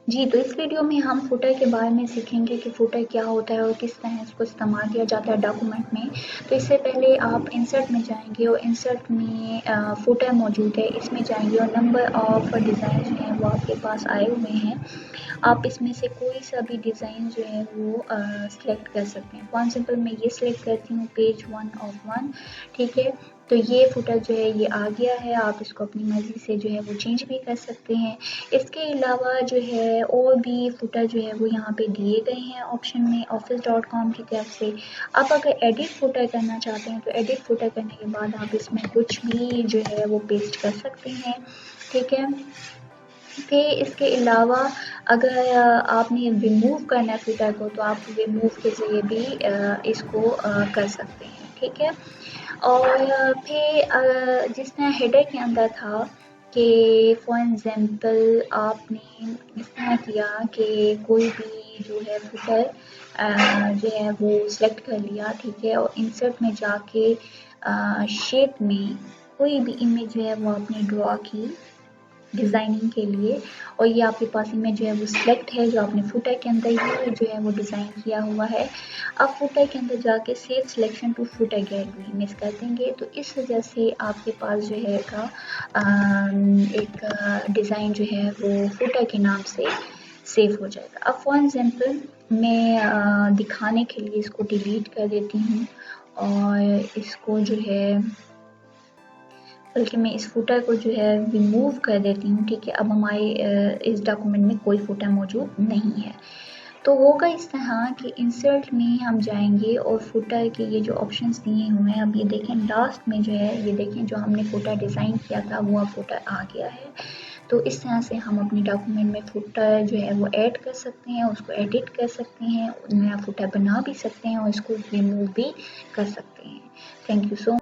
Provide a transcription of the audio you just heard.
जी, तो इस वीडियो में हम फुटर के बारे में सीखेंगे कि फुटर क्या होता है और किस तरह इसको इस्तेमाल किया जाता है डॉक्यूमेंट में। तो इससे पहले आप इंसर्ट में जाएंगे और इंसर्ट में फुटर मौजूद है, इसमें जाएंगे और नंबर ऑफ डिज़ाइन जो हैं वो आपके पास आए हुए हैं। आप इसमें से कोई सा भी डिज़ाइन जो है वो सिलेक्ट कर सकते हैं। फॉर एग्जाम्पल मैं ये सिलेक्ट करती हूँ पेज 1 of 1, ठीक है। तो ये फुटर जो है ये आ गया है, आप इसको अपनी मर्ज़ी से जो है वो चेंज भी कर सकते हैं। इसके अलावा जो है और भी फुटर जो है वो यहाँ पे दिए गए हैं ऑप्शन में office.com की तरफ से। आप अगर एडिट फुटर करना चाहते हैं तो एडिट फुटर करने के बाद आप इसमें कुछ भी जो है वो पेस्ट कर सकते हैं, ठीक है। फिर इसके अलावा अगर आपने रिमूव करना है फुटर को तो आप रिमूव के ज़रिए भी इसको कर सकते हैं, ठीक है। और फिर जिस तरह हेडर के अंदर था कि फॉर एग्जांपल आपने इस तरह किया कि कोई भी जो है फुटर जो है वो सिलेक्ट कर लिया, ठीक है, और इंसर्ट में जाके शेप में कोई भी इमेज जो है वो आपने ड्रॉ की डिज़ाइनिंग के लिए, और ये आपके पास इमेज जो है वो सिलेक्ट है जो आपने फुटर के अंदर ही जो है वो डिज़ाइन किया हुआ है। अब फुटर के अंदर जाके save selection to footer gallery miss कर देंगे, तो इस वजह से आपके पास जो है का एक डिज़ाइन जो है वो फुटर के नाम से सेव हो जाएगा। अब फॉर एग्जांपल मैं दिखाने के लिए इसको डिलीट कर देती हूँ और इसको जो है बल्कि मैं इस फुटर को जो है रिमूव कर देती हूँ, ठीक है। अब हमारे इस डॉक्यूमेंट में कोई फुटर मौजूद नहीं है। तो होगा इस तरह कि इंसर्ट में हम जाएंगे और फुटर के ये जो ऑप्शंस दिए हुए हैं, अब ये देखें लास्ट में जो है ये देखें जो हमने फुटर डिज़ाइन किया था वो अब फुटर आ गया है। तो इस तरह से हम अपनी डॉक्यूमेंट में फुटर जो है वो ऐड कर सकते हैं, उसको एडिट कर सकते हैं, नया फुटर बना भी सकते हैं और इसको रिमूव भी कर सकते हैं। Thank you so